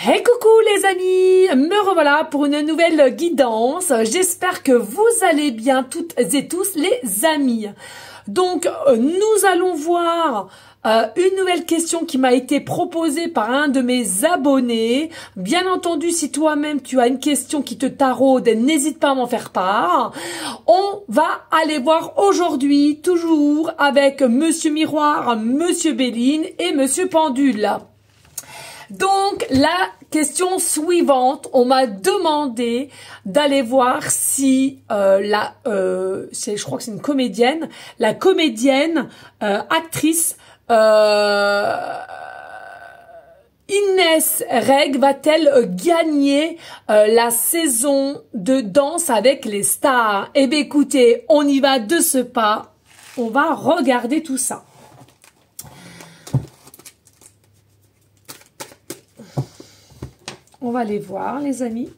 Hey coucou les amis, me revoilà pour une nouvelle guidance. J'espère que vous allez bien toutes et tous les amis. Donc nous allons voir une nouvelle question qui m'a été proposée par un de mes abonnés. Bien entendu, si toi-même tu as une question qui te taraude, n'hésite pas à m'en faire part. On va aller voir aujourd'hui, toujours avec Monsieur Miroir, Monsieur Béline et Monsieur Pendule. Donc, la question suivante, on m'a demandé d'aller voir si je crois que c'est une comédienne, la comédienne, actrice, Inès Reg va-t-elle gagner la saison de Danse avec les stars? Eh bien, écoutez, on y va de ce pas, on va regarder tout ça. On va les voir, les amis.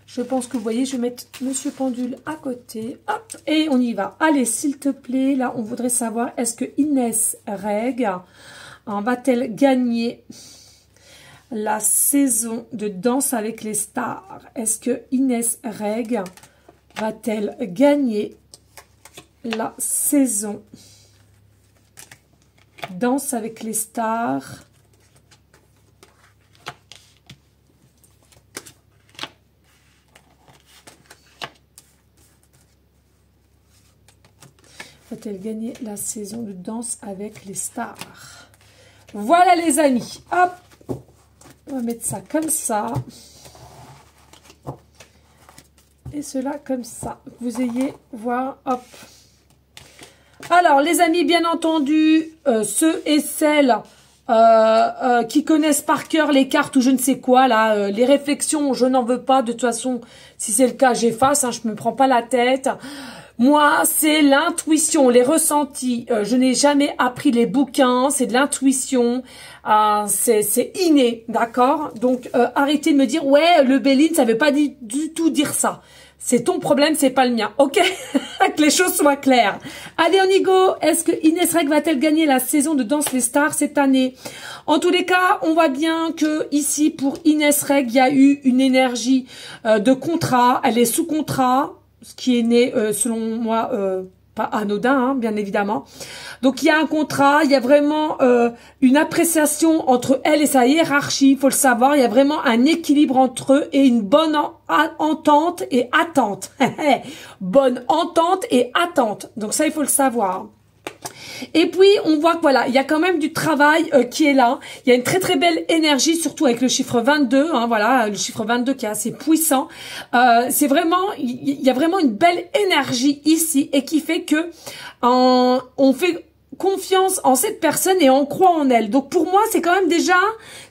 Je pense que vous voyez, je vais mettre Monsieur Pendule à côté. Hop, et on y va. Allez, s'il te plaît, là, on voudrait savoir, est-ce que Inès Reg va-t-elle gagner la saison de Danse avec les stars? Est-ce que Inès Reg va-t-elle gagner la saison Danse avec les stars? Va-t-elle gagner la saison de Danse avec les stars? Voilà les amis, hop, on va mettre ça comme ça. Et cela comme ça. Vous ayez voir, hop. Alors les amis, bien entendu, ceux et celles qui connaissent par cœur les cartes ou je ne sais quoi, là, les réflexions, je n'en veux pas. De toute façon, si c'est le cas, j'efface, hein, je me prends pas la tête. Moi, c'est l'intuition, les ressentis. Je n'ai jamais appris les bouquins, c'est de l'intuition, c'est inné, d'accord? Donc, arrêtez de me dire, ouais, le Béline, ça veut pas du tout dire ça. C'est ton problème, c'est pas le mien, ok? Que les choses soient claires. Allez, on y go. Est-ce que Inès Reg va-t-elle gagner la saison de Danse les stars cette année? En tous les cas, on voit bien que ici, pour Inès Reg, il y a eu une énergie de contrat. Elle est sous contrat. Ce qui est né, selon moi, pas anodin, hein, bien évidemment. Donc, il y a un contrat, il y a vraiment une appréciation entre elle et sa hiérarchie, il faut le savoir. Il y a vraiment un équilibre entre eux et une bonne entente et attente. Bonne entente et attente. Donc, ça, il faut le savoir. Et puis, on voit que voilà, il y a quand même du travail qui est là. Il y a une très très belle énergie, surtout avec le chiffre 22. Hein, voilà, le chiffre 22 qui est assez puissant. C'est vraiment, il y a vraiment une belle énergie ici et qui fait que on fait confiance en cette personne et on croit en elle. Donc pour moi, c'est quand même déjà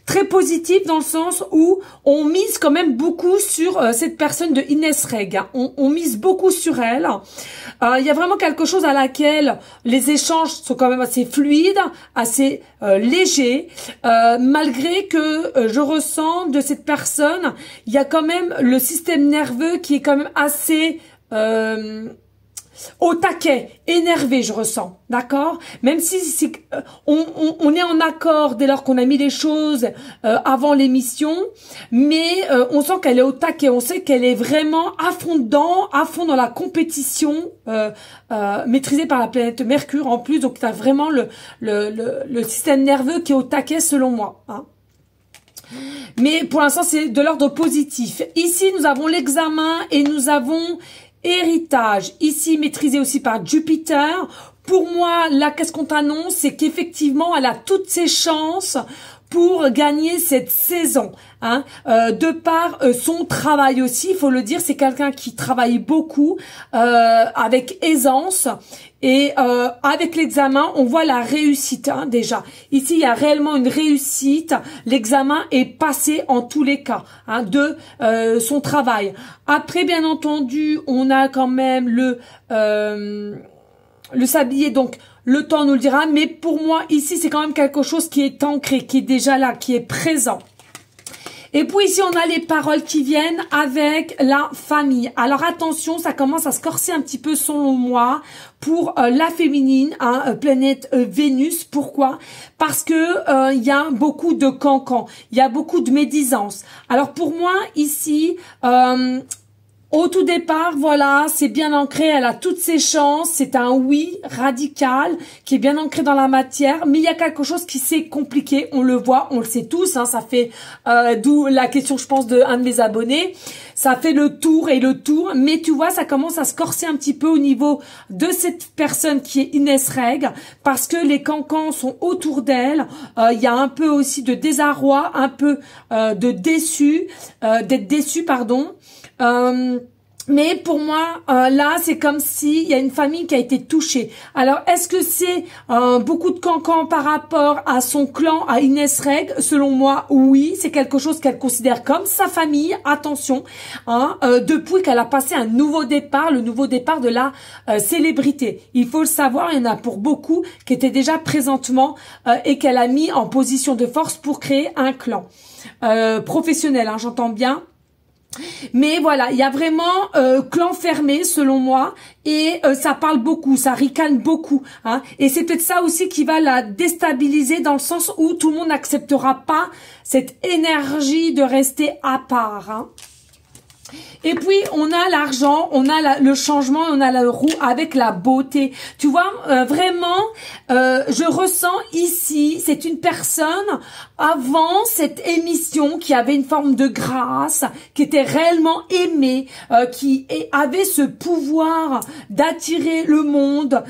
très positif dans le sens où on mise quand même beaucoup sur cette personne de Inès Reg. Hein. On mise beaucoup sur elle. Il y a vraiment quelque chose à laquelle les échanges sont quand même assez fluides, assez légers. Malgré que je ressens de cette personne, il y a quand même le système nerveux qui est quand même assez au taquet, énervé, je ressens, d'accord? Même si on est en accord dès lors qu'on a mis les choses avant l'émission, mais on sent qu'elle est au taquet, on sait qu'elle est vraiment à fond dedans, à fond dans la compétition, maîtrisée par la planète Mercure en plus, donc tu as vraiment le système nerveux qui est au taquet selon moi, hein. Mais pour l'instant, c'est de l'ordre positif. Ici, nous avons l'examen et nous avons héritage, ici maîtrisé aussi par Jupiter. Pour moi, là, qu'est-ce qu'on t'annonce? C'est qu'effectivement, elle a toutes ses chances pour gagner cette saison, hein, de par son travail aussi, il faut le dire, c'est quelqu'un qui travaille beaucoup, avec aisance, et avec l'examen, on voit la réussite, hein, déjà. Ici, il y a réellement une réussite, l'examen est passé en tous les cas, hein, de son travail. Après, bien entendu, on a quand même le sablier, donc le temps nous le dira, mais pour moi, ici, c'est quand même quelque chose qui est ancré, qui est déjà là, qui est présent. Et puis ici, on a les paroles qui viennent avec la famille. Alors attention, ça commence à se corser un petit peu selon moi pour la féminine, hein, planète Vénus. Pourquoi? Parce que il y a beaucoup de cancans, il y a beaucoup de médisance. Alors pour moi, ici... au tout départ, voilà, c'est bien ancré, elle a toutes ses chances, c'est un oui radical qui est bien ancré dans la matière, mais il y a quelque chose qui s'est compliqué, on le voit, on le sait tous, hein, ça fait, d'où la question, je pense, de un de mes abonnés, ça fait le tour et le tour, mais tu vois, ça commence à se corser un petit peu au niveau de cette personne qui est Inès Reg, parce que les cancans sont autour d'elle, il y a un peu aussi de désarroi, un peu de d'être déçu, pardon. Mais pour moi, là, c'est comme si il y a une famille qui a été touchée. Alors, est-ce que c'est beaucoup de cancans par rapport à son clan, à Inès Reg? Selon moi, oui. C'est quelque chose qu'elle considère comme sa famille. Attention, hein, depuis qu'elle a passé un nouveau départ, le nouveau départ de la célébrité. Il faut le savoir, il y en a pour beaucoup qui étaient déjà présentement et qu'elle a mis en position de force pour créer un clan professionnel, hein, j'entends bien. Mais voilà, il y a vraiment clan fermé selon moi et ça parle beaucoup, ça ricane beaucoup. Hein, et c'est peut-être ça aussi qui va la déstabiliser dans le sens où tout le monde n'acceptera pas cette énergie de rester à part. Hein. Et puis, on a l'argent, on a le changement, on a la roue avec la beauté. Tu vois, vraiment, je ressens ici, c'est une personne avant cette émission qui avait une forme de grâce, qui était réellement aimée, qui avait ce pouvoir d'attirer le monde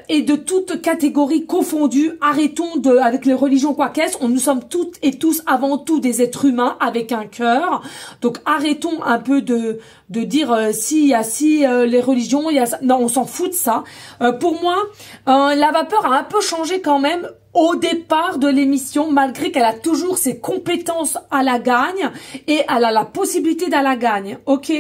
et de toutes catégories confondues. Arrêtons avec les religions quoi qu'est-ce. Nous sommes toutes et tous avant tout des êtres humains avec un cœur. Donc, arrêtons un peu de dire si les religions, il y a ça. Non, on s'en fout de ça. Pour moi, la vapeur a un peu changé quand même au départ de l'émission, malgré qu'elle a toujours ses compétences à la gagne et elle a la possibilité d'à la gagne, ok.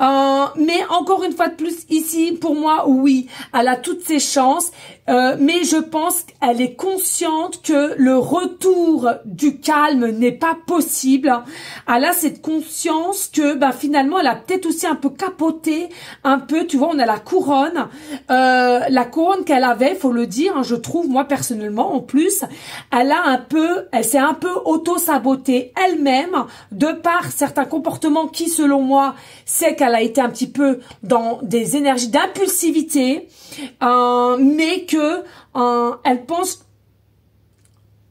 Mais encore une fois de plus, ici, pour moi, oui, elle a toutes ses chances, mais je pense qu'elle est consciente que le retour du calme n'est pas possible. Elle a cette conscience que finalement, elle a peut-être aussi un peu capoté, un peu, tu vois, on a la couronne qu'elle avait, faut le dire, hein, je trouve, moi personnellement, en plus, elle s'est un peu auto-sabotée elle-même de par certains comportements qui, selon moi, c'est qu'elle a été un petit peu dans des énergies d'impulsivité, mais que elle pense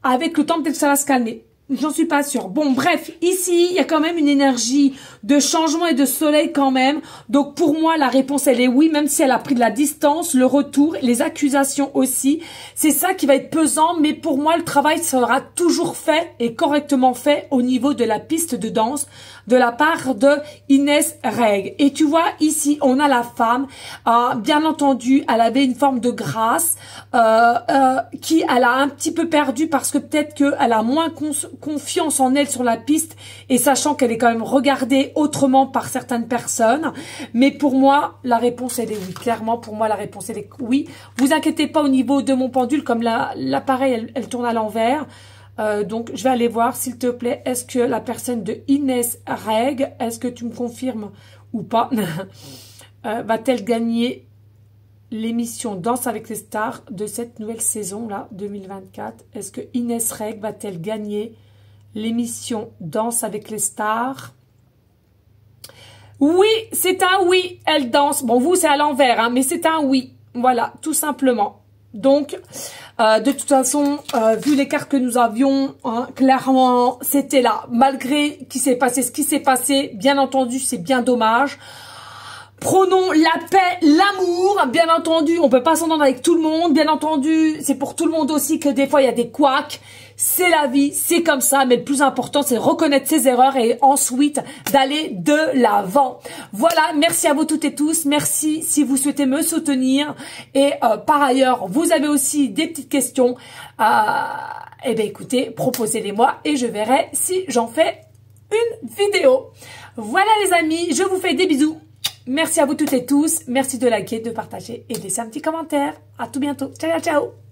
avec le temps peut-être que ça va se calmer. J'en suis pas sûre. Bon, bref, ici, il y a quand même une énergie de changement et de soleil quand même. Donc, pour moi, la réponse, elle est oui, même si elle a pris de la distance, le retour, les accusations aussi. C'est ça qui va être pesant, mais pour moi, le travail sera toujours fait et correctement fait au niveau de la piste de danse de la part de Inès Reg. Et tu vois, ici, on a la femme. Bien entendu, elle avait une forme de grâce qui elle a un petit peu perdu parce que peut-être qu'elle a moins confiance en elle sur la piste et sachant qu'elle est quand même regardée autrement par certaines personnes. Mais pour moi, la réponse, elle est oui. Clairement, pour moi, la réponse, elle est oui. Vous inquiétez pas au niveau de mon pendule, comme l'appareil, elle tourne à l'envers. Donc, je vais aller voir, s'il te plaît, est-ce que la personne de Inès Reg, est-ce que tu me confirmes ou pas, va-t-elle gagner l'émission Danse avec les stars de cette nouvelle saison-là, 2024? Est-ce que Inès Reg va-t-elle gagner l'émission Danse avec les stars? Oui, c'est un oui, elle danse. Bon, vous, c'est à l'envers, hein, mais c'est un oui. Voilà, tout simplement. Donc, de toute façon, vu les cartes que nous avions, hein, clairement, c'était là. Malgré qu'il s'est passé ce qui s'est passé, bien entendu, c'est bien dommage. Prônons la paix, l'amour, bien entendu, on peut pas s'entendre avec tout le monde, bien entendu, c'est pour tout le monde aussi que des fois il y a des couacs, c'est la vie, c'est comme ça, mais le plus important c'est de reconnaître ses erreurs et ensuite d'aller de l'avant. Voilà, merci à vous toutes et tous, merci si vous souhaitez me soutenir et par ailleurs, vous avez aussi des petites questions, eh bien écoutez, proposez-les-moi et je verrai si j'en fais une vidéo. Voilà les amis, je vous fais des bisous. Merci à vous toutes et tous. Merci de liker, de partager et de laisser un petit commentaire. À tout bientôt. Ciao, ciao.